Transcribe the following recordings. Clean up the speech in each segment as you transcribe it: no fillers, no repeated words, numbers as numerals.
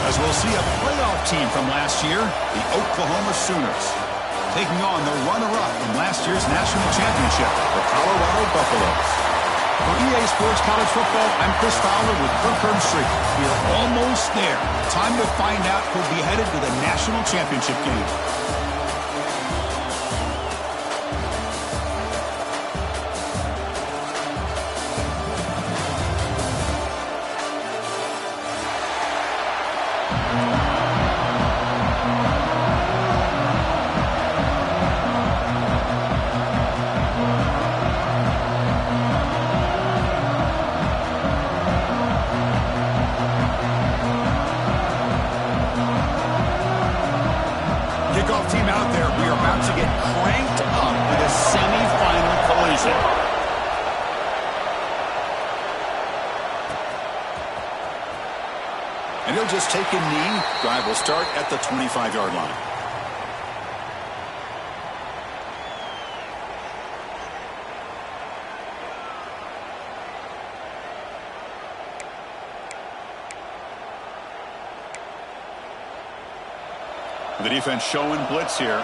As we'll see a playoff team from last year, the Oklahoma Sooners, taking on the runner-up from last year's national championship, the Colorado Buffaloes. For EA Sports College Football, I'm Chris Fowler with Kirk Herbstreit. We're almost there. Time to find out who'll be headed to the national championship game. Kickoff team out there. We are about to get cranked up with a semifinal collision. And he'll just take a knee. Drive will start at the 25-yard line. The defense showing blitz here.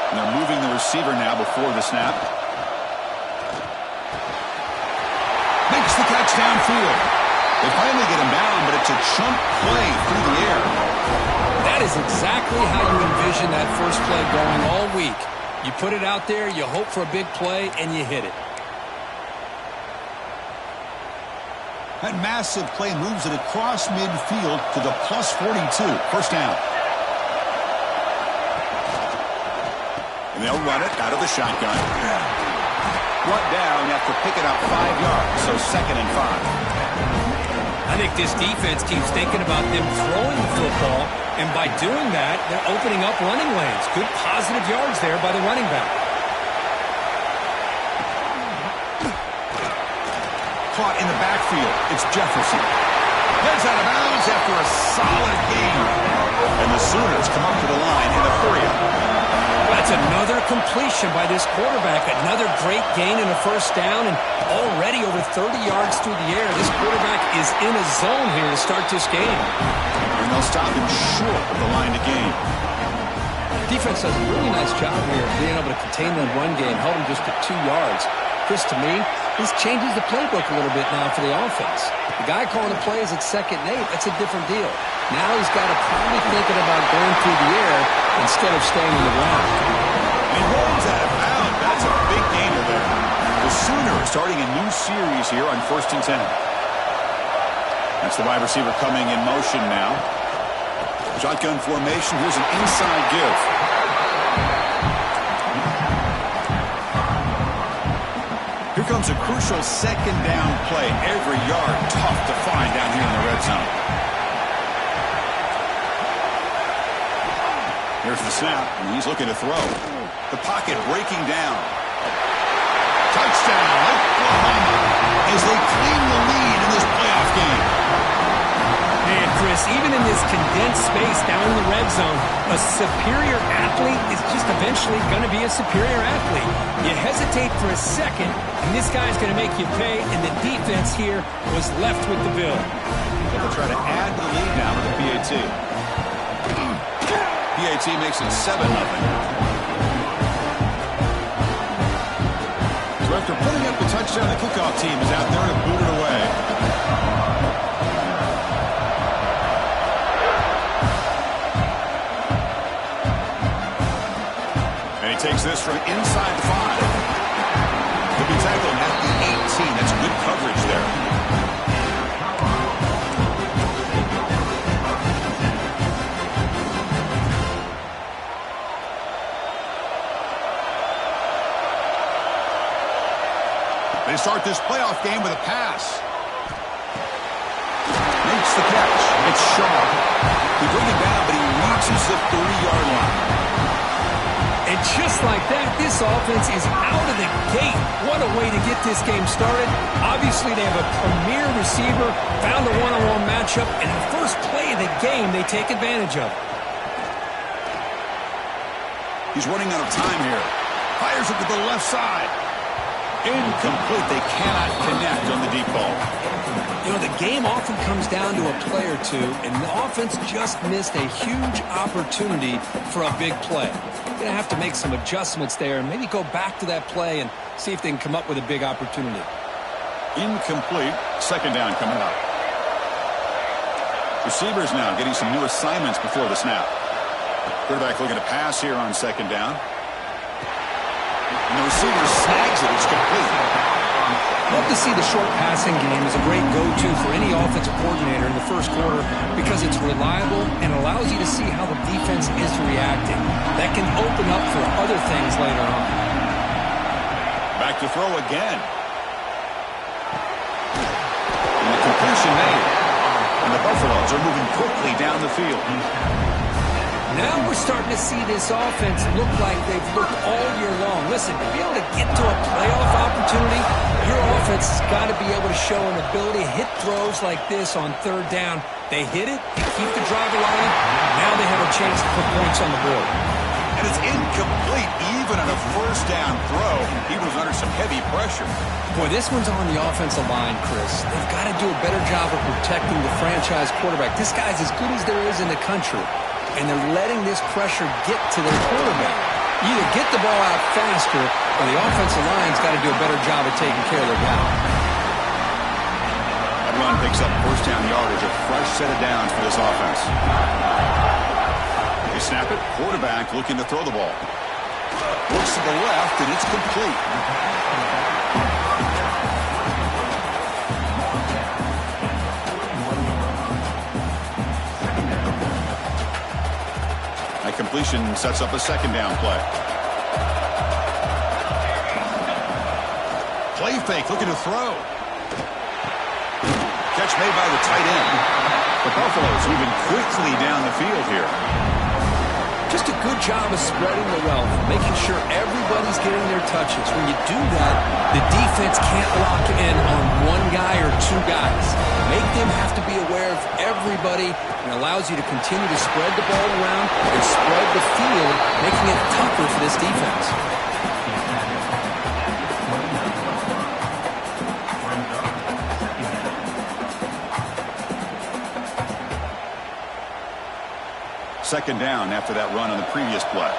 And they're moving the receiver now before the snap. Makes the catch downfield. They finally get him down, but it's a chunk play through the air. That is exactly how you envision that first play going all week. You put it out there, you hope for a big play, and you hit it. That massive play moves it across midfield to the plus 42. First down. And they'll run it out of the shotgun. Brought down after picking up 5 yards, so 2nd and 5. I think this defense keeps thinking about them throwing the football, and by doing that, they're opening up running lanes. Good positive yards there by the running back. Caught in the backfield. It's Jefferson. Heads out of bounds after a solid game. And the Sooners come up to the line in a hurry-up. That's another completion by this quarterback. Another great gain in a first down, and already over 30 yards through the air. This quarterback is in a zone here to start this game. And they'll stop him short of the line to gain. Defense does a really nice job here of being able to contain the run game, held him just to 2 yards. Chris, to me, this changes the playbook a little bit now for the offense. The guy calling the plays at 2nd and 8, that's a different deal. Now he's got to probably thinking about going through the air instead of staying in the ground. And he rolls out of bounds. That's a big gainer there. The Sooners starting a new series here on 1st and 10. That's the wide receiver coming in motion now. Shotgun formation. Here's an inside give. Here comes a crucial 2nd down play. Every yard tough to find down here in the red zone. Here's the snap, and he's looking to throw. The pocket breaking down. Touchdown, Oklahoma, as they claim the lead in this playoff game. Man, Chris, even in this condensed space down in the red zone, a superior athlete is just eventually going to be a superior athlete. You hesitate for a second, and this guy's going to make you pay, and the defense here was left with the bill. They'll try to add to the lead now with the PAT. PAT makes it 7-0. So after putting up the touchdown, the kickoff team is out there to boot it away. Takes this from inside the 5. Could be tackled at the 18. That's good coverage there. They start this playoff game with a pass. Makes the catch. It's Shaw. He bring it down, but he reaches the 30-yard line. And just like that, this offense is out of the gate. What a way to get this game started. Obviously, they have a premier receiver, found a one-on-one matchup, and the first play of the game they take advantage of. He's running out of time here. Fires it to the left side. Incomplete. They cannot connect on the deep ball. You know, the game often comes down to a play or two, and the offense just missed a huge opportunity for a big play. You're going to have to make some adjustments there and maybe go back to that play and see if they can come up with a big opportunity. Incomplete. Second down coming up. Receivers now getting some new assignments before the snap. Quarterback looking to pass here on second down. And the receiver snags it. It's complete. Love to see the short passing game as a great go-to for any offensive coordinator in the first quarter because it's reliable and allows you to see how the defense is reacting. That can open up for other things later on. Back to throw again. And the completion made. And the Buffaloes are moving quickly down the field. Now we're starting to see this offense look like they've looked all year long. Listen, to be able to get to a playoff opportunity, your offense has got to be able to show an ability to hit throws like this on third down. They hit it, they keep the drive alive, now they have a chance to put points on the board. And it's incomplete even on a first down throw. He was under some heavy pressure. Boy, this one's on the offensive line, Chris. They've got to do a better job of protecting the franchise quarterback. This guy's as good as there is in the country, and they're letting this pressure get to their quarterback. Either get the ball out faster, or the offensive line's got to do a better job of taking care of their guy. That run picks up first down yardage, a fresh set of downs for this offense. They snap it. Quarterback looking to throw the ball. Looks to the left, and it's complete. That completion sets up a second down play. Play fake, looking to throw. Catch made by the tight end. The Buffaloes moving quickly down the field here. Just a good job of spreading the wealth, making sure everybody's getting their touches. When you do that, the defense can't lock in on one guy or two guys. Make them have to be aware of everybody, and allows you to continue to spread the ball around and spread the field, making it tougher for this defense. Second down after that run on the previous play.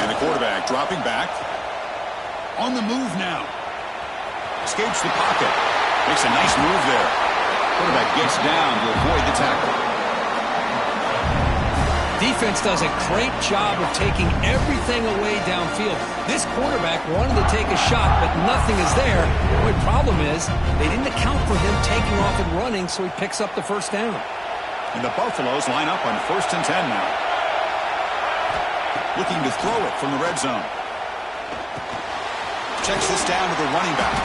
And the quarterback dropping back. On the move now. Escapes the pocket. Makes a nice move there. Quarterback gets down to avoid the tackle. Defense does a great job of taking everything away downfield. This quarterback wanted to take a shot, but nothing is there. The only problem is they didn't account for him taking off and running, so he picks up the first down. And the Buffaloes line up on 1st and 10 now. Looking to throw it from the red zone. Checks this down to the running back.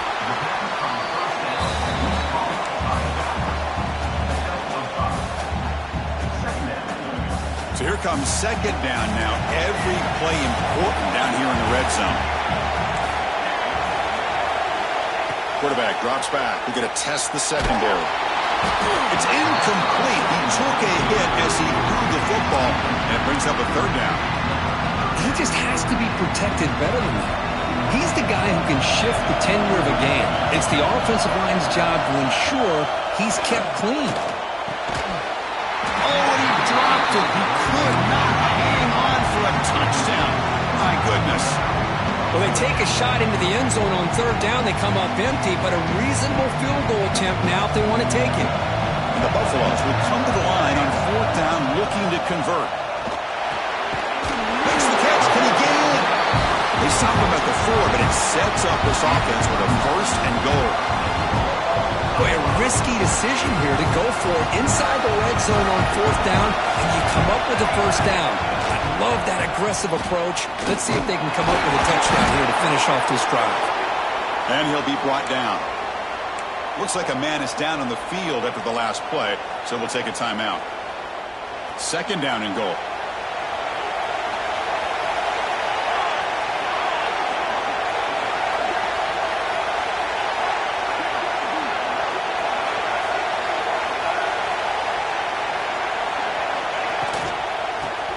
So here comes second down now. Every play important down here in the red zone. Quarterback drops back. We're going to test the secondary. It's incomplete. He took a hit as he threw the football, and it brings up a third down. He just has to be protected better than that. He's the guy who can shift the tenure of a game. It's the offensive line's job to ensure he's kept clean. Oh, and he dropped it. He could not hang on for a touchdown. My goodness. Well, they take a shot into the end zone on third down. They come up empty, but a reasonable field goal attempt now if they want to take it. And the Buffaloes will come to the line on fourth down looking to convert. Makes the catch. Can he get in? They stop him at the 4, but it sets up this offense with a first and goal. Boy, a risky decision here to go for it inside the red zone on fourth down, and you come up with a first down. I love that aggressive approach. Let's see if they can come up with a touchdown here to finish off this drive. And he'll be brought down. Looks like a man is down on the field after the last play, so we'll take a timeout. Second down and goal.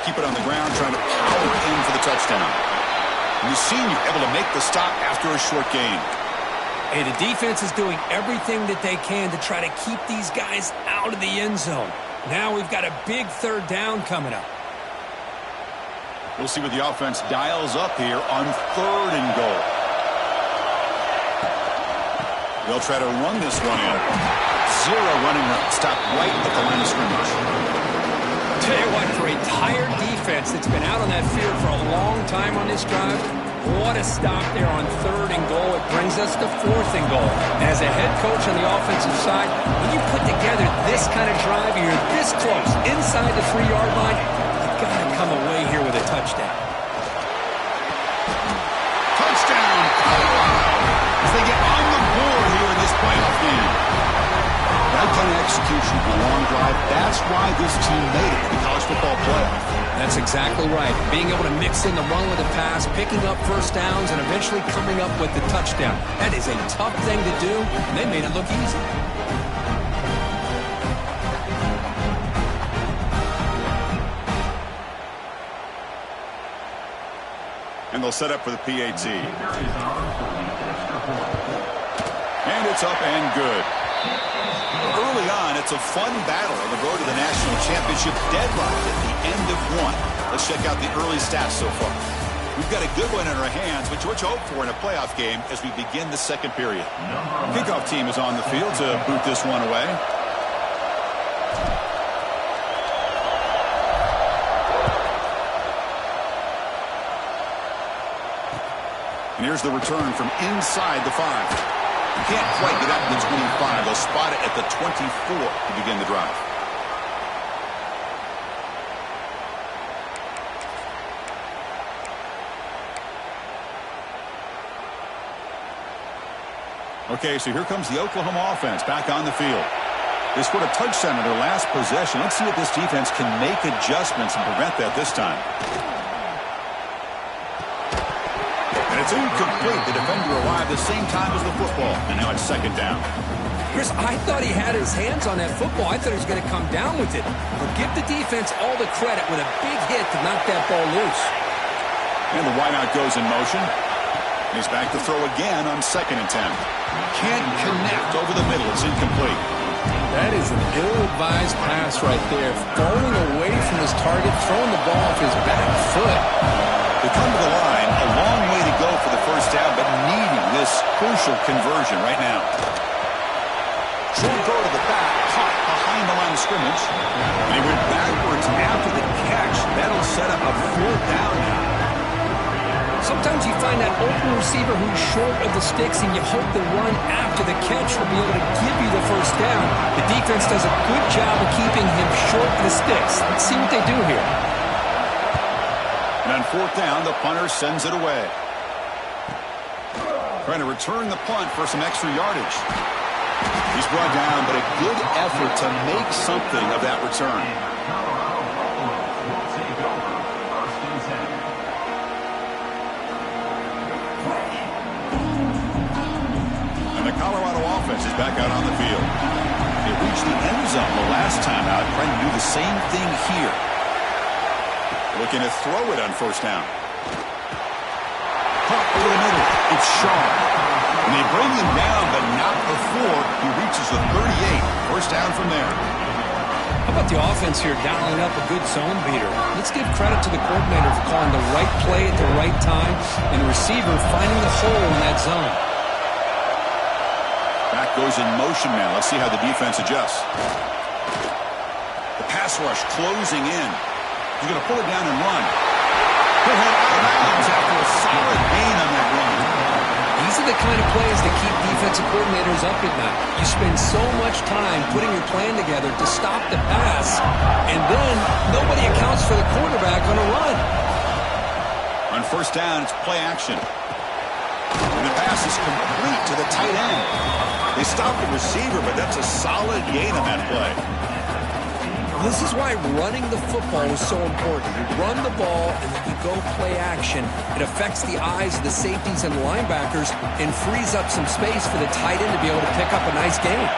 Keep it on the ground, trying to power in for the touchdown. And the senior able to make the stop after a short gain. Hey, the defense is doing everything that they can to try to keep these guys out of the end zone. Now we've got a big third down coming up. We'll see what the offense dials up here on 3rd and goal. They'll try to run this one in. 0 running route. Stop right at the line of scrimmage. Tell you what, for a tired defense that's been out on that field for a long time on this drive, what a stop there on 3rd and goal. It brings us to 4th and goal. As a head coach on the offensive side, when you put together this kind of drive, you're this close, inside the 3-yard line, you've got to come away here with a touchdown. Touchdown, Colorado, as they get on the board here in this playoff game. That kind of execution on a long drive, that's why this team made it in the college football playoff. That's exactly right. Being able to mix in the run with the pass, picking up first downs, and eventually coming up with the touchdown. That is a tough thing to do, and they made it look easy. And they'll set up for the PAT. And it's up and good. Early on, it's a fun battle on the road to the national championship, deadlocked at the end of 1. Let's check out the early stats so far. We've got a good one in our hands, which what you hope for in a playoff game as we begin the 2nd period. Kickoff team is on the field to boot this one away. And here's the return from inside the 5. Can't quite get out to the 25. They'll spot it at the 24 to begin the drive. Okay, so here comes the Oklahoma offense back on the field. They scored a touchdown in their last possession. Let's see if this defense can make adjustments and prevent that this time. It's incomplete. The defender arrived the same time as the football. And now it's 2nd down. Chris, I thought he had his hands on that football. I thought he was going to come down with it. But give the defense all the credit with a big hit to knock that ball loose. And the wideout goes in motion. He's back to throw again on 2nd and 10. Can't connect over the middle. It's incomplete. That is an ill-advised pass right there. Falling away from his target, throwing the ball off his back foot. They come to the line, a long way to go for the first down, but needing this crucial conversion right now. Short throw to the back, caught behind the line of scrimmage. And he went backwards after the catch. That'll set up a 4th down now. Sometimes you find that open receiver who's short of the sticks, and you hope the run after the catch will be able to give you the first down. The defense does a good job of keeping him short of the sticks. Let's see what they do here. And on 4th down, the punter sends it away. Trying to return the punt for some extra yardage. He's brought down, but a good effort to make something of that return. And the Colorado offense is back out on the field. They reached the end zone the last time out, trying to do the same thing here. Looking to throw it on 1st down. Caught over the middle. It's Shaw. And they bring him down, but not before he reaches the 38. First down from there. How about the offense here dialing up a good zone beater? Let's give credit to the coordinator for calling the right play at the right time and the receiver finding the hole in that zone. Back goes in motion now. Let's see how the defense adjusts. The pass rush closing in. He's going to pull it down and run. He'll head out of bounds after a solid gain on that run. These are the kind of plays that keep defensive coordinators up at night. You spend so much time putting your plan together to stop the pass, and then nobody accounts for the quarterback on a run. On 1st down, it's play action. And the pass is complete to the tight end. They stop the receiver, but that's a solid gain on that play. This is why running the football is so important. You run the ball and then you go play action. It affects the eyes of the safeties and linebackers and frees up some space for the tight end to be able to pick up a nice gain.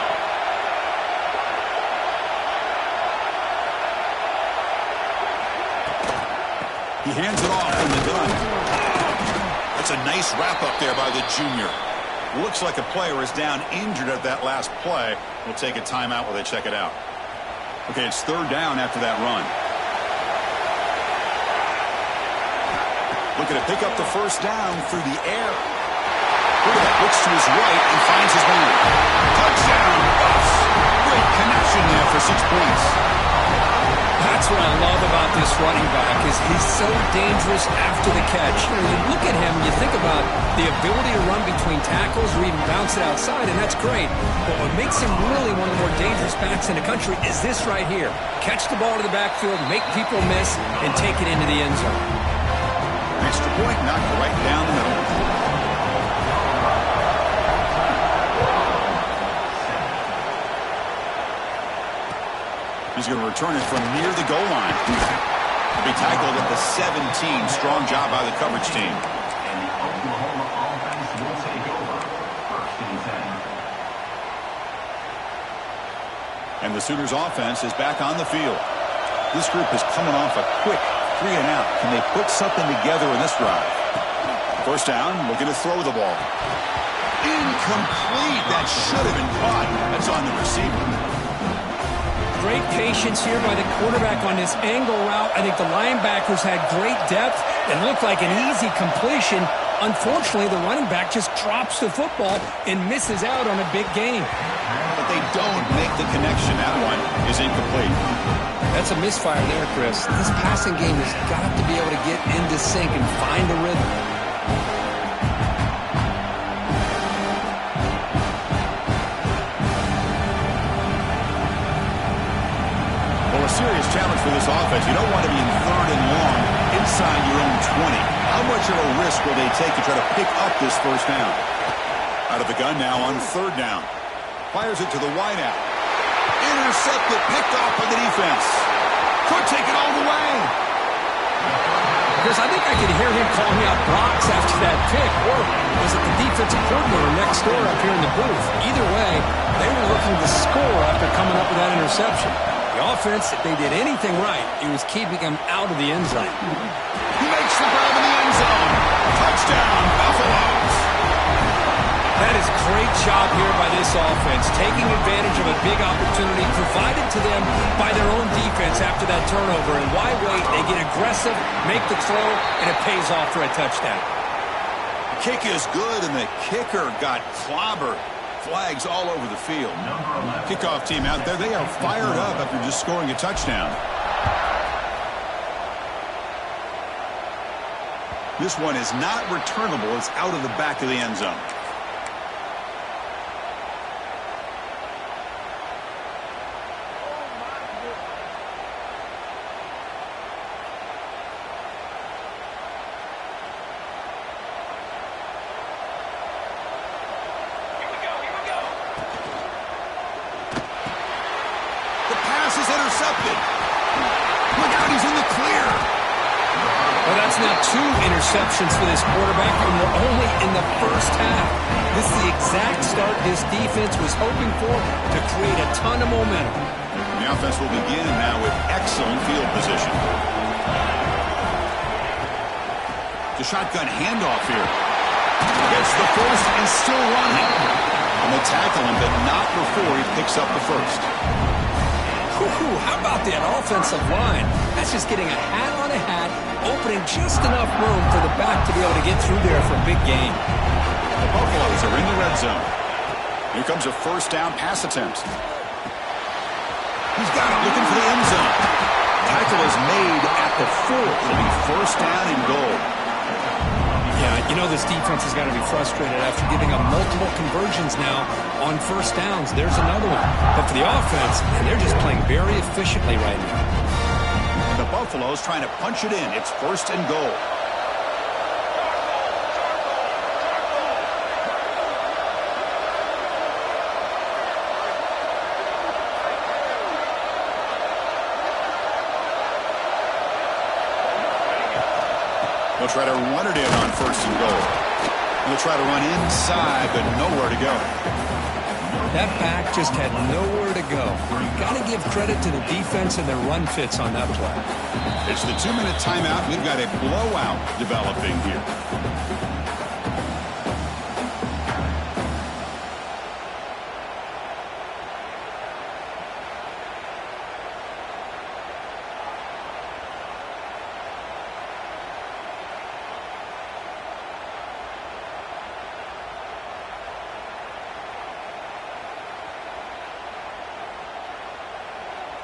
He hands it off in the gun. That's a nice wrap-up there by the junior. Looks like a player is down injured at that last play. We'll take a timeout while they check it out. Okay, it's third down after that run. Looking to pick up the first down through the air. Look at that. Looks to his right and finds his man. Touchdown, Buffs. Great connection there for 6 points. That's what I love about this running back is he's so dangerous after the catch. You know, you look at him, you think about the ability to run between tackles or even bounce it outside, and that's great. But what makes him really one of the more dangerous backs in the country is this right here. Catch the ball to the backfield, make people miss, and take it into the end zone. Extra point knocked right down the middle. He's going to return it from near the goal line. He'll be tackled at the 17. Strong job by the coverage team. And the Oklahoma offense will take over. First and 10. And the Sooners offense is back on the field. This group is coming off a quick 3 and out. Can they put something together in this drive? First down, looking to throw the ball. Incomplete. That should have been caught. That's on the receiver. Great patience here by the quarterback on this angle route. I think the linebackers had great depth. It looked like an easy completion. Unfortunately, the running back just drops the football and misses out on a big gain. But they don't make the connection. That one is incomplete. That's a misfire there, Chris. This passing game has got to be able to get into sync and find a rhythm. Well, a serious challenge for this offense. You don't want to be in third and long inside your own 20. How much of a risk will they take to try to pick up this first down? Out of the gun now on third down. Fires it to the wideout. Intercepted, picked off by the defense. Could take it all the way. Because I think I could hear him calling out blocks after that pick. Or was it the defensive coordinator next door up here in the booth? Either way, they were looking to score after coming up with that interception. The offense, if they did anything right, it was keeping them out of the end zone. He makes the grab in the end zone. Touchdown, Buffaloes. That is great job here by this offense, taking advantage of a big opportunity provided to them by their own defense after that turnover. And why wait? They get aggressive, make the throw, and it pays off for a touchdown. The kick is good, and the kicker got clobbered. Flags all over the field. Kickoff team out there. They are fired up after just scoring a touchdown. This one is not returnable. It's out of the back of the end zone. Interceptions for this quarterback, and we're only in the first half. This is the exact start this defense was hoping for to create a ton of momentum. The offense will begin now with excellent field position. The shotgun handoff here. Gets the first and still running. And they tackle him, but not before he picks up the first. How about that offensive line? That's just getting a hat on a hat, opening just enough room for the back to be able to get through there for a big gain. The Buffaloes are in the red zone. Here comes a first down pass attempt. He's got it, looking for the end zone. Tackle is made at the 4. It'll be first down and goal. Yeah, you know this defense has got to be frustrated after giving up multiple conversions now on first downs. There's another one. But for the offense, and they're just playing very efficiently right now. And the Buffaloes trying to punch it in. It's first and goal. They'll try to run it in on first and goal. They'll try to run inside, but nowhere to go. That back just had nowhere to go. You've got to give credit to the defense and their run fits on that play. It's the 2-minute timeout. We've got a blowout developing here.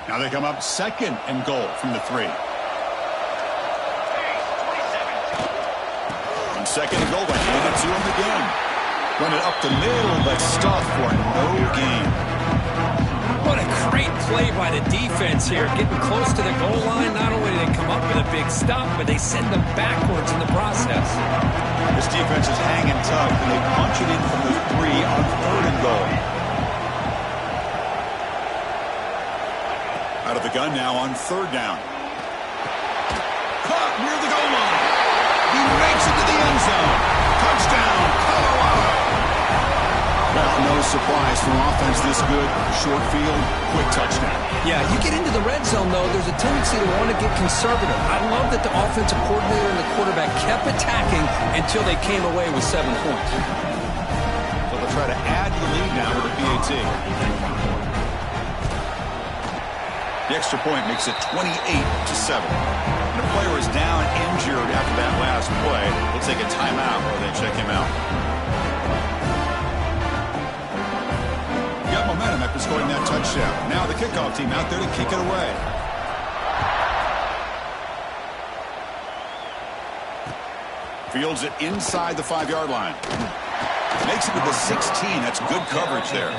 Now they come up second and goal from the 3. On second and goal, they hand it to him again. Run it up the middle, but stuffed for no gain. What a great play by the defense here. Getting close to the goal line, not only do they come up with a big stop, but they send them backwards in the process. This defense is hanging tough, and they punch it in from the 3 on third and goal. Out of the gun now on third down. Caught near the goal line. He makes it to the end zone. Touchdown, Colorado. Well, no surprise for offense this good. Short field, quick touchdown. Yeah, you get into the red zone, though, there's a tendency to want to get conservative. I love that the offensive coordinator and the quarterback kept attacking until they came away with 7 points. So they'll try to add to the lead now with a PAT. The extra point makes it 28-7. And the player is down injured after that last play. They'll take a timeout while they check him out. Got momentum after scoring that touchdown. Now the kickoff team out there to kick it away. Fields it inside the 5-yard line. Makes it to the 16. That's good coverage there.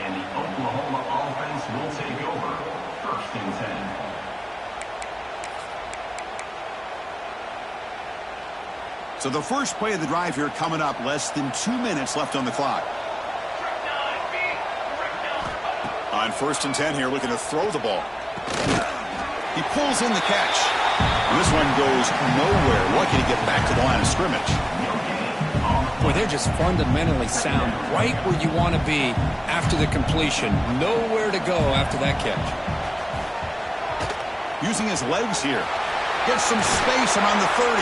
And the Oklahoma offense will take over. First and 10. So the first play of the drive here coming up, less than 2 minutes left on the clock. On first and 10 here, looking to throw the ball. He pulls in the catch. And this one goes nowhere. Lucky to get back to the line of scrimmage. Boy, they're just fundamentally sound, right where you want to be after the completion. Nowhere to go after that catch. Using his legs here. Gets some space around the 30.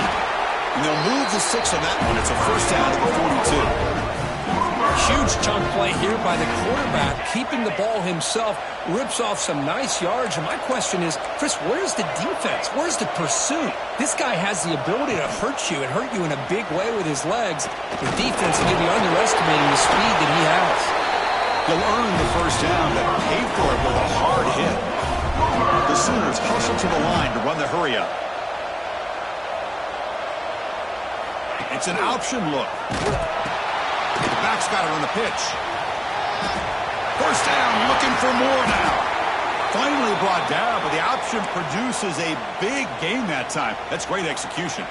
And they'll move the 6 on that one. It's a first down at the 42. Huge chunk play here by the quarterback, keeping the ball himself, rips off some nice yards. And my question is, Chris, where's the defense? Where's the pursuit? This guy has the ability to hurt you and hurt you in a big way with his legs. The defense may be underestimating the speed that he has. He'll earn the first down, but pay for it with a hard hit. The Sooners hustle to the line to run the hurry up. It's an option look. The back's got it on the pitch. First down, looking for more now. Finally brought down, but the option produces a big gain that time. That's great execution.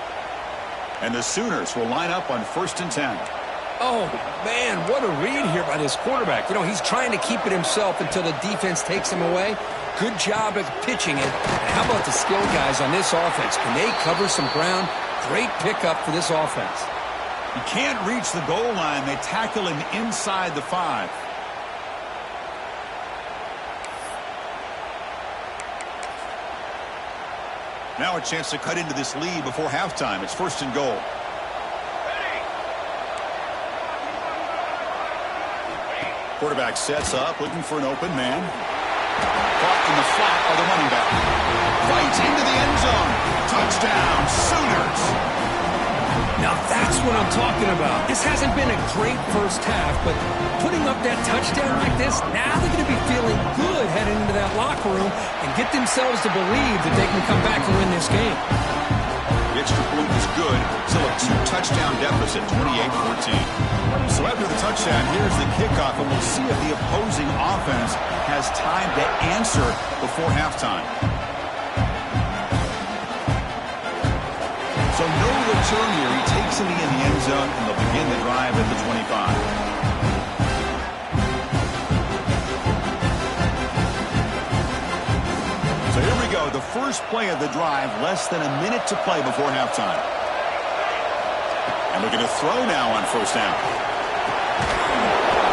And the Sooners will line up on first and 10. Oh, man, what a read here by this quarterback. You know, he's trying to keep it himself until the defense takes him away. Good job of pitching it. And how about the skill guys on this offense? Can they cover some ground? Great pickup for this offense. He can't reach the goal line. They tackle him inside the 5. Now a chance to cut into this lead before halftime. It's first and goal. Quarterback sets up, looking for an open man. Caught in the flat by the running back. Right into the end zone. Touchdown, Sooners. Now that's what I'm talking about. This hasn't been a great first half, but putting up that touchdown like this, now they're going to be feeling good heading into that locker room and get themselves to believe that they can come back and win this game. The extra point is good. Still a 2-touchdown deficit, 28-14. So after the touchdown, here's the kickoff, and we'll see if the opposing offense has time to answer before halftime. So no return here. He takes it in the end zone, and they'll begin the drive at the 25. So here we go. The first play of the drive, less than a minute to play before halftime. And looking to throw now on first down.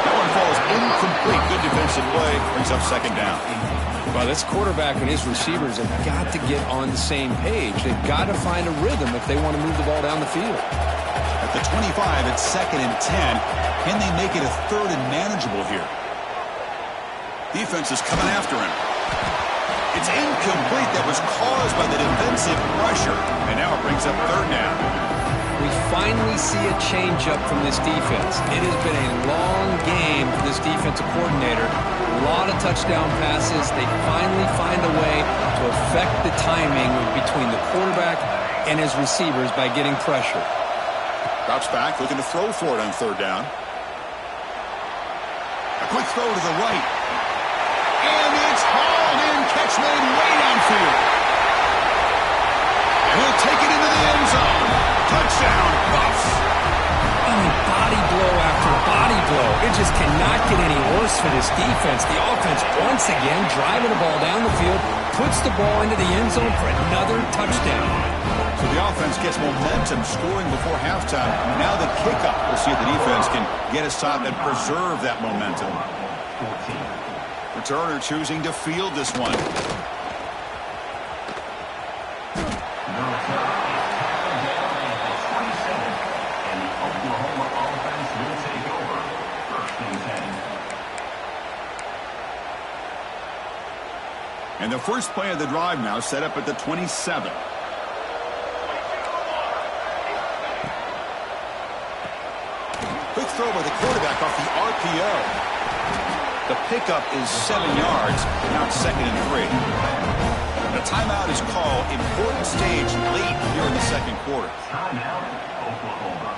That one falls incomplete. Good defensive play. Brings up second down. Well, this quarterback and his receivers have got to get on the same page. They've got to find a rhythm if they want to move the ball down the field. At the 25, it's second and 10. Can they make it a third and manageable here? Defense is coming after him. It's incomplete. That was caused by the defensive pressure. And now it brings up third down. We finally see a change-up from this defense. It has been a long game for this defensive coordinator. A lot of touchdown passes. They finally find a way to affect the timing between the quarterback and his receivers by getting pressure. Drops back, looking to throw for it on third down. A quick throw to the right. And it's hauled in. Catch made way downfield. And he'll take it into the end zone. Touchdown, Buffs. I mean, body blow after body blow. It just cannot get any worse for this defense. The offense, once again, driving the ball down the field, puts the ball into the end zone for another touchdown. So the offense gets momentum scoring before halftime. Now the kickoff. We'll see if the defense can get a stop and preserve that momentum. Returner choosing to field this one. And the first play of the drive now set up at the 27. Quick throw by the quarterback off the RPO. The pickup is 7 yards. Now it's 2nd and 3. The timeout is called. Important stage late here in the second quarter. Timeout, Oklahoma.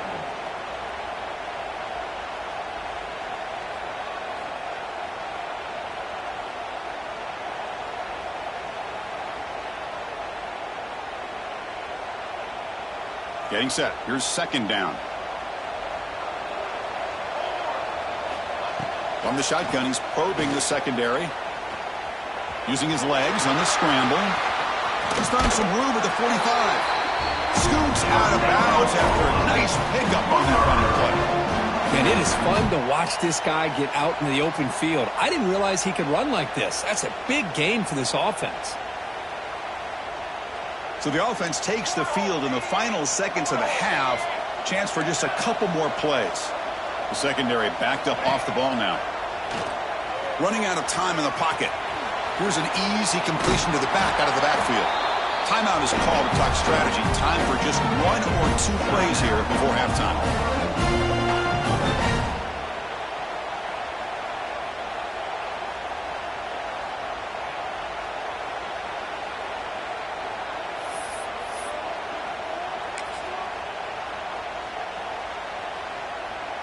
Getting set. Here's 2nd down. From the shotgun, he's probing the secondary. Using his legs on the scramble. He's found some room at the 45. Scoots out of bounds after a nice pickup on that running play. And it is fun to watch this guy get out in the open field. I didn't realize he could run like this. That's a big gain for this offense. So the offense takes the field in the final seconds of the half. Chance for just a couple more plays. The secondary backed up off the ball now. Running out of time in the pocket. Here's an easy completion to the back out of the backfield. Timeout is called to talk strategy. Time for just 1 or 2 plays here before halftime.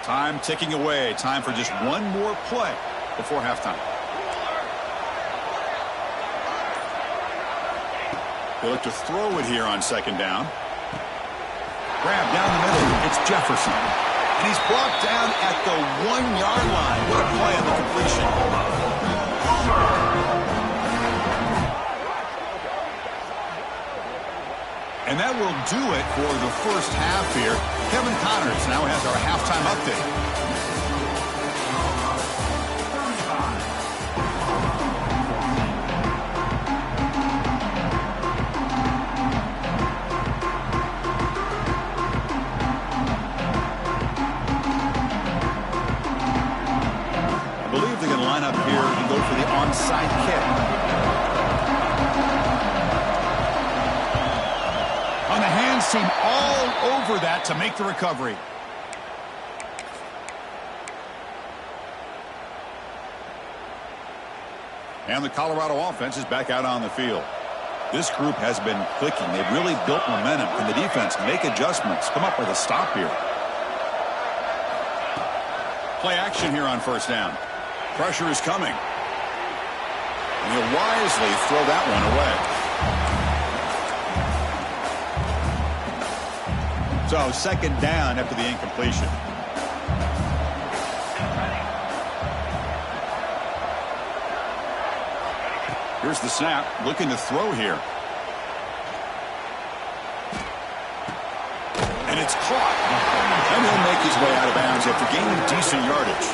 Time ticking away. Time for just 1 more play before halftime. They look to throw it here on 2nd down. Grab down the middle. It's Jefferson. And he's brought down at the 1-yard line. What a play on the completion. And that will do it for the first half here. Kevin Connors now has our halftime update. I believe they're going to line up here and go for the onside kick. On the hands team all over that to make the recovery. And the Colorado offense is back out on the field. This group has been clicking. They've really built momentum. Can the defense make adjustments? Come up with a stop here. Play action here on 1st down. Pressure is coming. And he'll wisely throw that one away. So 2nd down after the incompletion. Here's the snap, looking to throw here. And it's caught. And he'll make his way out of bounds after gaining decent yardage.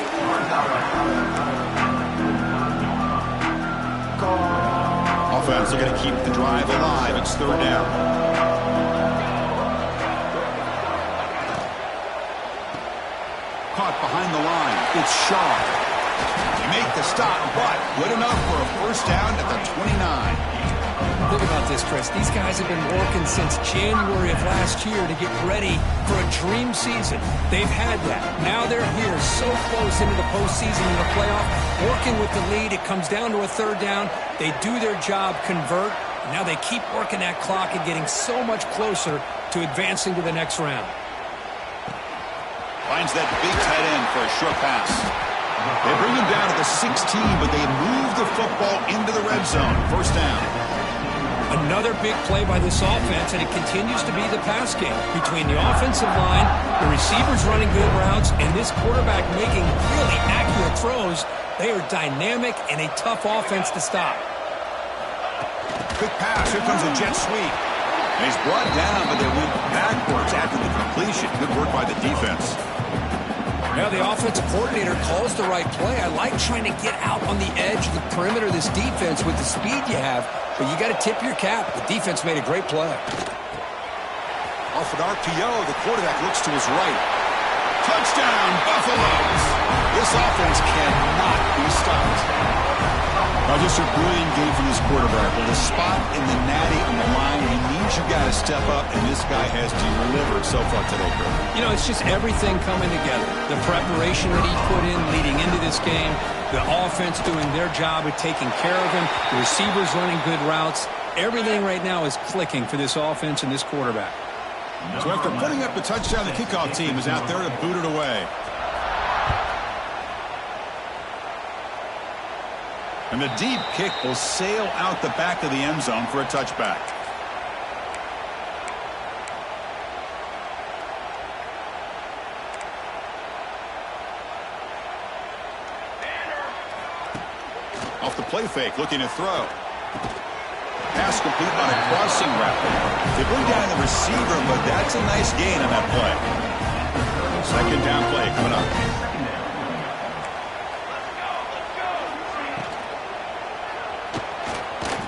Offense looking to keep the drive alive. It's 3rd down. Caught behind the line. It's Shaw. He made the stop, but good enough for a 1st down at the 29. Think about this, Chris. These guys have been working since January of last year to get ready for a dream season. They've had that. Now they're here so close into the postseason and the playoff, working with the lead. It comes down to a third down. They do their job, convert. Now they keep working that clock and getting so much closer to advancing to the next round. Finds that big tight end for a short pass. They bring him down to the 16, but they move the football into the red zone. First down. Another big play by this offense, and it continues to be the pass game between the offensive line, the receivers running good routes, and this quarterback making really accurate throws. They are dynamic and a tough offense to stop. Quick pass. Here comes a jet sweep. And he's brought down, but they went backwards after the completion. Good work by the defense. Now the offensive coordinator calls the right play. I like trying to get out on the edge of the perimeter of this defense with the speed you have, but you got to tip your cap. The defense made a great play. Off an RPO, the quarterback looks to his right. Touchdown, Buffaloes! This offense cannot be stopped. Now just a brilliant game for this quarterback. With a spot in the natty on the line, he needs you guys to step up, and this guy has delivered so far today, Chris. You know, it's just everything coming together. The preparation that he put in leading into this game, the offense doing their job of taking care of him, the receivers running good routes. Everything right now is clicking for this offense and this quarterback. So after putting up the touchdown, the kickoff team is out there to boot it away. And the deep kick will sail out the back of the end zone for a touchback. Off the play fake, looking to throw. Pass complete on a crossing route. They bring down the receiver, but that's a nice gain on that play. Second down play coming up.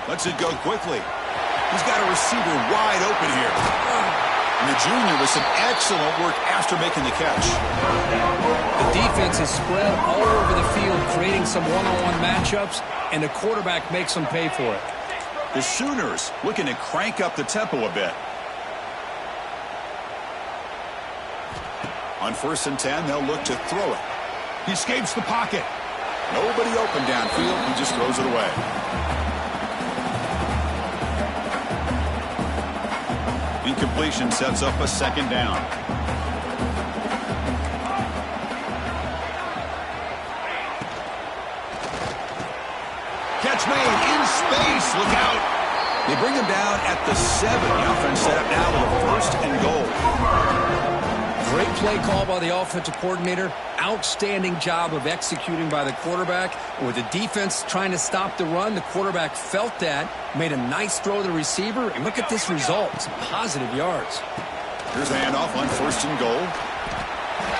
Lets it go quickly. He's got a receiver wide open here. And the junior with some excellent work after making the catch. The defense is spread all over the field, creating some one-on-one matchups, and the quarterback makes them pay for it. The Sooners looking to crank up the tempo a bit. On 1st and 10, they'll look to throw it. He escapes the pocket. Nobody open downfield. He just throws it away. Incompletion sets up a second down. Catch made in space. Look out. They bring him down at the 7. The offense set up now with a 1st and goal. Great play call by the offensive coordinator. Outstanding job of executing by the quarterback. With the defense trying to stop the run, the quarterback felt that, made a nice throw to the receiver, and look at this result. Some positive yards. Here's a handoff on 1st and goal.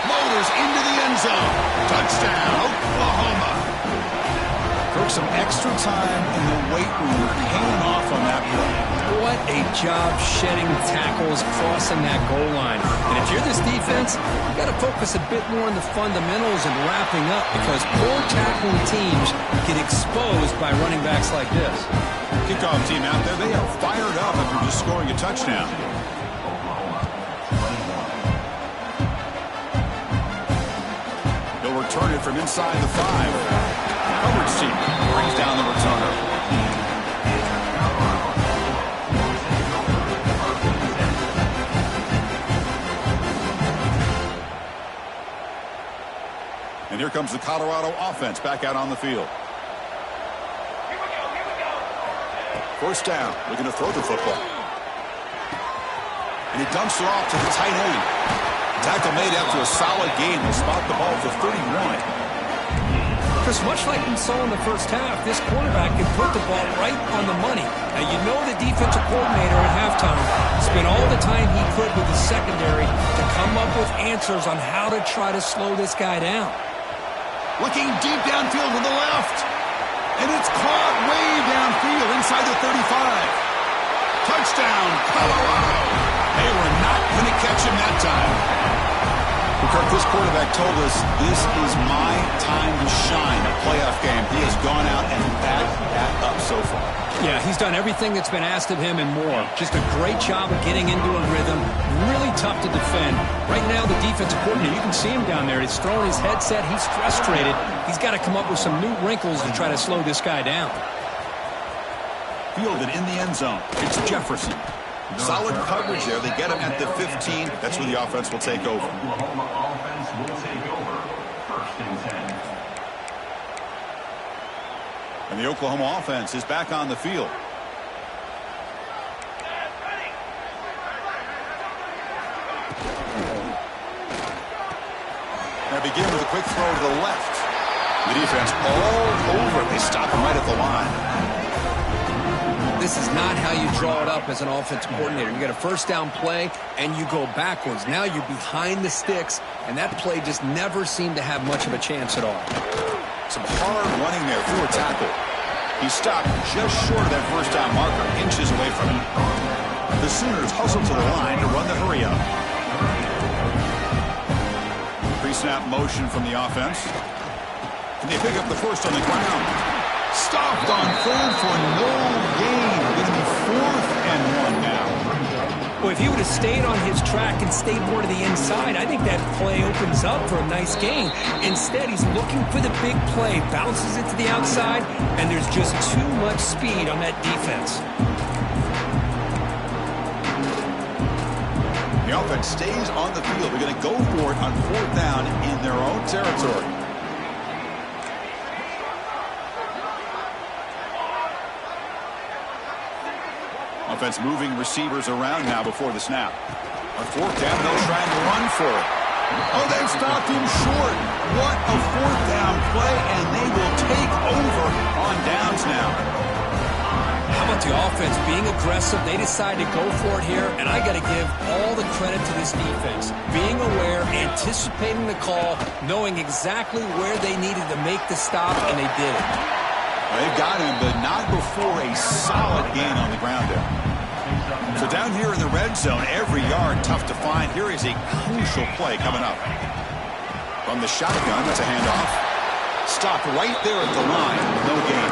Motors into the end zone. Touchdown, Oklahoma. Took some extra time in the weight room paying off on that play. What a job shedding tackles, crossing that goal line. And if you're this defense, you got to focus a bit more on the fundamentals and wrapping up, because poor tackling teams get exposed by running backs like this. Kickoff team out there, they are fired up after just scoring a touchdown. They'll return it from inside the 5. Coverage team brings down the returner. And here comes the Colorado offense back out on the field. First down, looking to throw the football. And he dumps it off to the tight end. Tackle made after a solid gain. Will spot the ball for 31. Because much like we saw in the first half, this quarterback can put the ball right on the money. Now, you know the defensive coordinator at halftime spent all the time he could with the secondary to come up with answers on how to try to slow this guy down. Looking deep downfield to the left. And it's caught way downfield inside the 35. Touchdown, Colorado. They were not going to catch him that time. Kirk, this quarterback told us this is my time to shine, a playoff game. He has gone out and backed that up so far. Yeah, he's done everything that's been asked of him and more. Just a great job of getting into a rhythm. Really tough to defend. Right now, the defensive coordinator, you can see him down there. He's throwing his headset. He's frustrated. He's got to come up with some new wrinkles to try to slow this guy down. Fielded in the end zone. It's Jefferson. Solid coverage there. They get him at the 15. That's where the offense will take over. Oklahoma offense will take over. First and 10. And the Oklahoma offense is back on the field. They begin with a quick throw to the left. The defense all over it. They stop him right at the line. This is not how you draw it up as an offensive coordinator. You get a first down play, and you go backwards. Now you're behind the sticks, and that play just never seemed to have much of a chance at all. Some hard running there through a tackle. He stopped just short of that first down marker, inches away from it. The Sooners hustle to the line to run the hurry up. Pre-snap motion from the offense. And they pick up the first on the ground. Stopped on third for no gain. Going to be 4th and 1 now. Well, if he would have stayed on his track and stayed more to the inside, I think that play opens up for a nice gain. Instead, he's looking for the big play, bounces it to the outside, and there's just too much speed on that defense. The offense stays on the field. They're going to go for it on 4th down in their own territory. Offense moving receivers around now before the snap. On 4th down, they'll try and run for it. Oh, they've stopped him short. What a 4th down play, and they will take over on downs now. How about the offense being aggressive? They decide to go for it here, and I got to give all the credit to this defense. Being aware, anticipating the call, knowing exactly where they needed to make the stop, and they did it. They've got him, but not before a solid gain on the ground there. So down here in the red zone, every yard tough to find. Here is a crucial play coming up. From the shotgun, that's a handoff. Stopped right there at the line. No gain.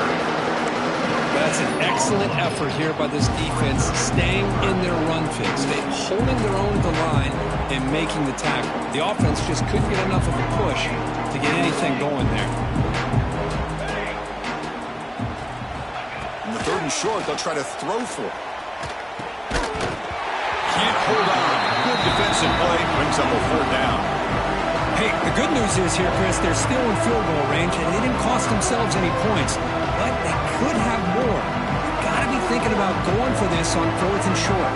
That's an excellent effort here by this defense, staying in their run fix. They're holding their own at the line and making the tackle. The offense just couldn't get enough of a push to get anything going there. In the 3rd and short, they'll try to throw for it. Can't hold on. Good defensive play. Brings up a 4th down. Hey, the good news is here, Chris, they're still in field goal range, and they didn't cost themselves any points. But they could have more. You've got to be thinking about going for this on 4th and short.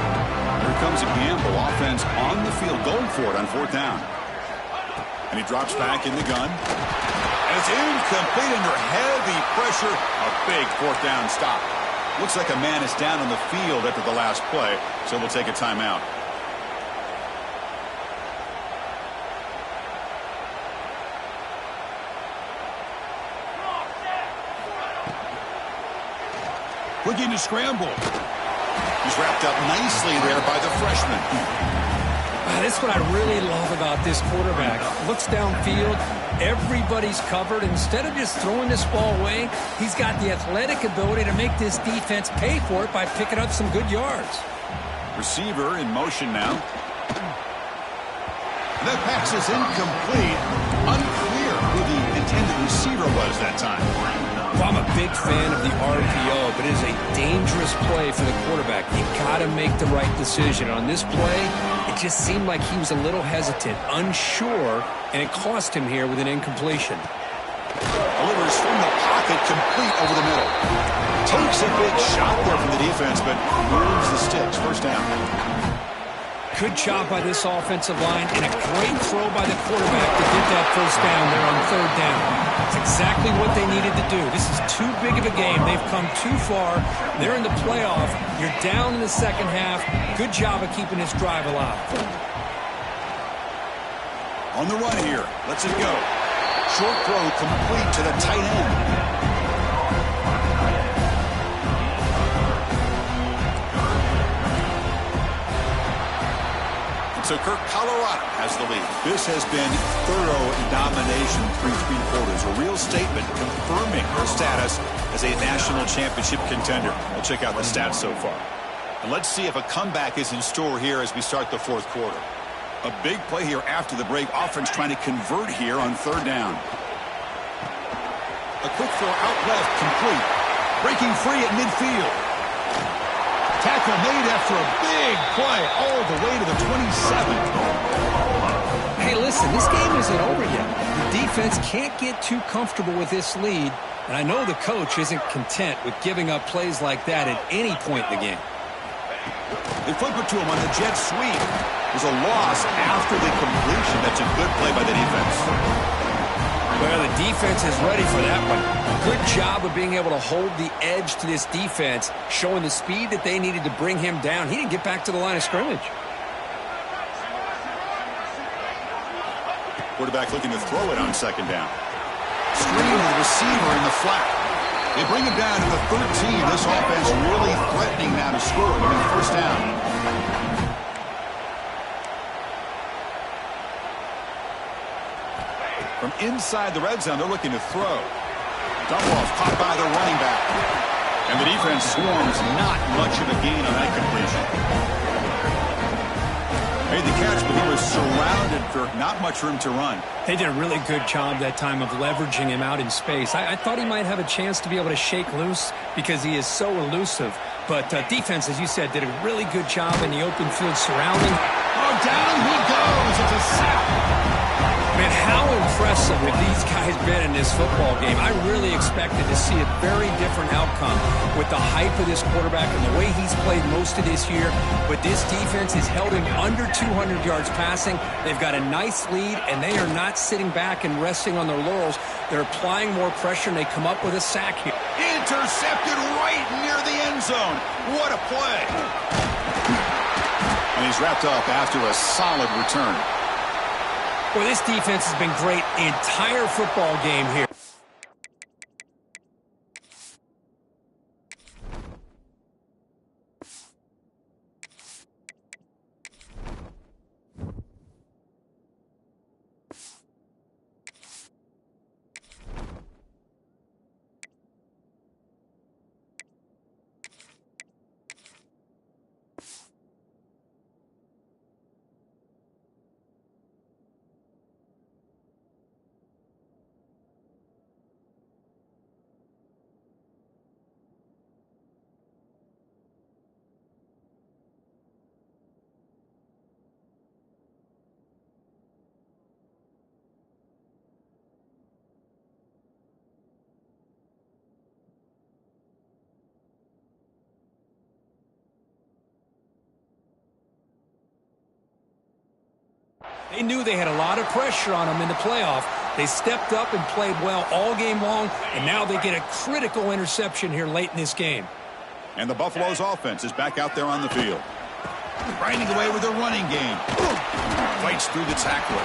Here comes a gamble. Offense on the field, going for it on 4th down. And he drops back in the gun. And it's incomplete under heavy pressure. A big 4th down stop. Looks like a man is down on the field after the last play, so we'll take a timeout. Looking to scramble. He's wrapped up nicely there by the freshman. That's what I really love about this quarterback. Looks downfield. Everybody's covered. Instead of just throwing this ball away, he's got the athletic ability to make this defense pay for it by picking up some good yards. Receiver in motion now. That pass is incomplete. Unclear who the intended receiver was that time. Well, I'm a big fan of the RPO, but it is a dangerous play for the quarterback. You got to make the right decision. On this play, it just seemed like he was a little hesitant, unsure, and it cost him here with an incompletion. Delivers from the pocket, complete over the middle. Takes a big shot there from the defense, but moves the sticks. First down. Good job by this offensive line, and a great throw by the quarterback to get that first down there on 3rd down. It's exactly what they needed to do. This is too big of a game. They've come too far. They're in the playoff. You're down in the second half. Good job of keeping this drive alive. On the run here. Let's it go. Short throw complete to the tight end. Sucker, Colorado has the lead. This has been thorough domination through 3 quarters. A real statement confirming their status as a national championship contender. We'll check out the stats so far. And let's see if a comeback is in store here as we start the 4th quarter. A big play here after the break. Offense trying to convert here on 3rd down. A quick throw out left, complete. Breaking free at midfield. Tackle made after a big play all the way to the 27. Hey, listen, this game isn't over yet. The defense can't get too comfortable with this lead, and I know the coach isn't content with giving up plays like that at any point in the game. They flip it to him on the jet sweep. There's a loss after the completion. That's a good play by the defense. Well, the defense is ready for that one. Good job of being able to hold the edge to this defense, showing the speed that they needed to bring him down. He didn't get back to the line of scrimmage. Quarterback looking to throw it on 2nd down. Screen to the receiver in the flat. They bring him down to the 13. This offense really threatening now to score on 1st down. From inside the red zone, they're looking to throw. Dump off caught by the running back. And the defense swarms. Not much of a gain on that completion. Made the catch, but he was surrounded for not much room to run. They did a really good job that time of leveraging him out in space. I thought he might have a chance to be able to shake loose because he is so elusive. But defense, as you said, did a really good job in the open field surrounding. Oh, down he goes. It's a sack. Man, how impressive have these guys been in this football game? I really expected to see a very different outcome with the hype of this quarterback and the way he's played most of this year. But this defense has held him under 200 yards passing. They've got a nice lead, and they are not sitting back and resting on their laurels. They're applying more pressure, and they come up with a sack here. Intercepted right near the end zone. What a play. And he's wrapped up after a solid return. Well, this defense has been great the entire football game here. They knew they had a lot of pressure on them in the playoff. They stepped up and played well all game long, and now they get a critical interception here late in this game. And the Buffalo's offense is back out there on the field. Grinding away with a running game. Fights through the tackler.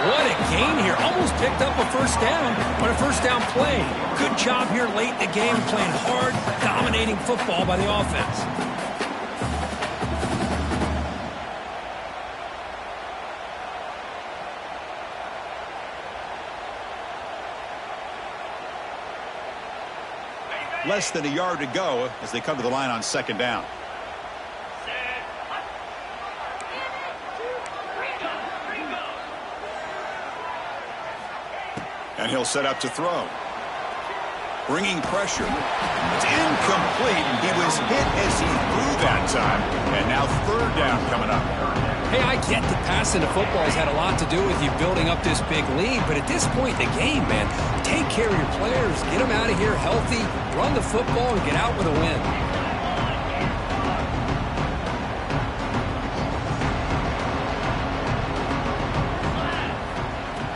What a gain here. Almost picked up a 1st down on a 1st down play. Good job here late in the game, playing hard, dominating football by the offense. Less than a yard to go as they come to the line on 2nd down. And he'll set up to throw. Bringing pressure. It's incomplete, and he was hit as he threw that time. And now 3rd down coming up. Hey, I get that passing the football has had a lot to do with you building up this big lead, but at this point in the game, man, take care of your players, get them out of here healthy, run the football, and get out with a win.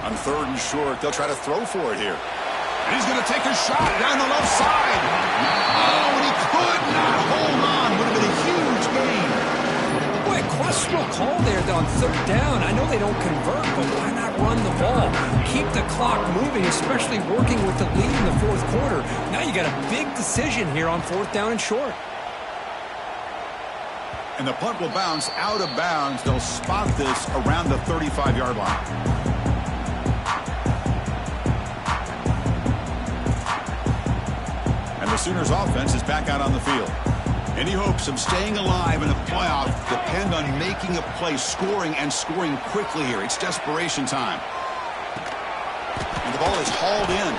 On 3rd and short, they'll try to throw for it here. And he's going to take a shot down the left side. Oh, and he could not hold on. Would have been a huge gain. Boy, questionable call there on 3rd down. I know they don't convert, but why not run the ball? Keep the clock moving, especially working with the lead in the 4th quarter. Now you got a big decision here on 4th down and short. And the punt will bounce out of bounds. They'll spot this around the 35-yard line. And the Sooners offense is back out on the field. Any hopes of staying alive in the playoff depend on making a play, scoring, and scoring quickly here. It's desperation time. And the ball is hauled in.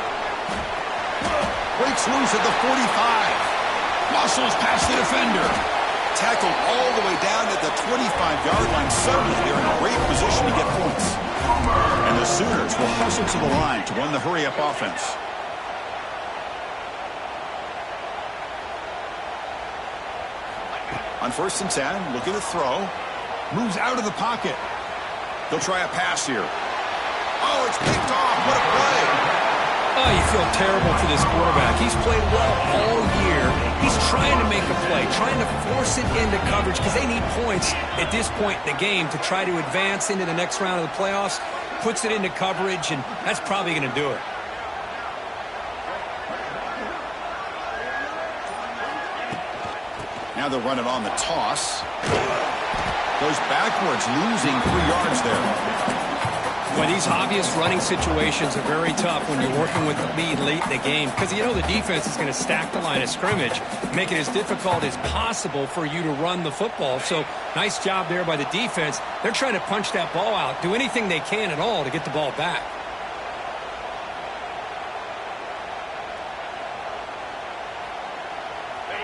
Breaks loose at the 45. Muscles past the defender. Tackled all the way down at the 25-yard line. Suddenly, they're in a great position to get points. And the Sooners will hustle to the line to run the hurry-up offense. On 1st and 10, look at the throw. Moves out of the pocket. They'll try a pass here. Oh, it's picked off. What a play. Oh, you feel terrible for this quarterback. He's played well all year. He's trying to make a play, trying to force it into coverage because they need points at this point in the game to try to advance into the next round of the playoffs. Puts it into coverage, and that's probably going to do it. Now they'll run it on the toss. Goes backwards, losing 3 yards there. Well, these obvious running situations are very tough when you're working with the lead late in the game because you know the defense is going to stack the line of scrimmage, make it as difficult as possible for you to run the football. So nice job there by the defense. They're trying to punch that ball out, do anything they can at all to get the ball back.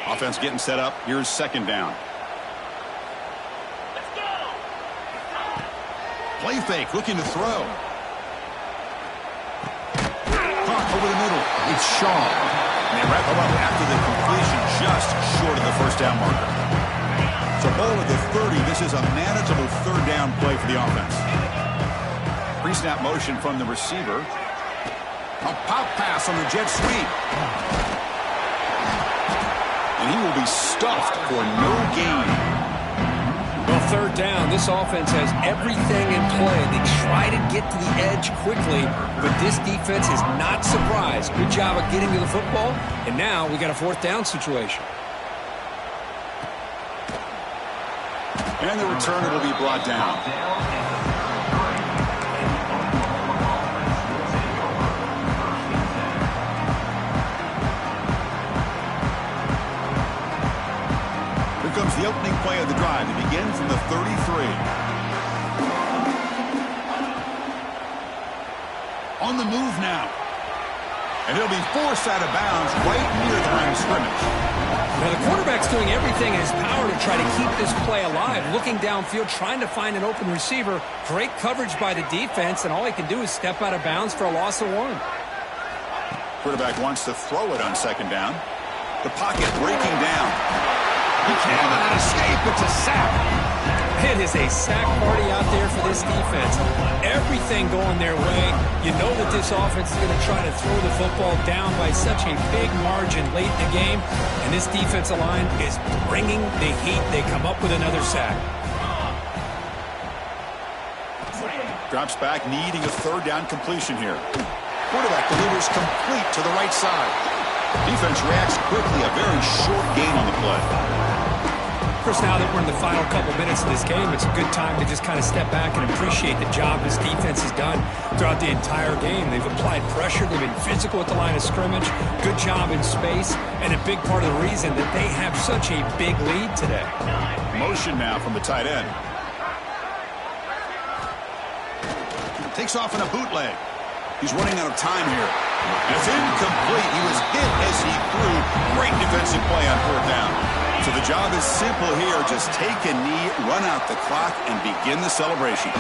Offense getting set up. Here's 2nd down. Play fake, looking to throw. Caught over the middle. It's Shaw. And they wrap him up after the completion just short of the 1st down marker. So ball at the 30. This is a manageable 3rd down play for the offense. Pre-snap motion from the receiver. A pop pass on the jet sweep. And he will be stuffed for no gain. Well, 3rd down, this offense has everything in play. They try to get to the edge quickly, but this defense is not surprised. Good job of getting to the football, and now we got a 4th down situation. And the returner will be brought down. Comes the opening play of the drive. It begins from the 33. On the move now. And he'll be forced out of bounds right near the line of scrimmage. Now the quarterback's doing everything in his power to try to keep this play alive, looking downfield, trying to find an open receiver. Great coverage by the defense, and all he can do is step out of bounds for a loss of 1. Quarterback wants to throw it on 2nd down. The pocket breaking down. He cannot escape. It's a sack. It is a sack party out there for this defense. Everything going their way. You know that this offense is going to try to throw the football down by such a big margin late in the game. And this defensive line is bringing the heat. They come up with another sack. Drops back, needing a 3rd down completion here. Quarterback delivers complete to the right side. Defense reacts quickly. A very short gain on the play. Of course, now that we're in the final couple minutes of this game, it's a good time to just kind of step back and appreciate the job this defense has done throughout the entire game. They've applied pressure. They've been physical at the line of scrimmage. Good job in space, and a big part of the reason that they have such a big lead today. Motion now from the tight end. Takes off in a bootleg. He's running out of time here. It's incomplete. He was hit as he threw. Great defensive play on 4th down. So the job is simple here. Just take a knee, run out the clock, and begin the celebration.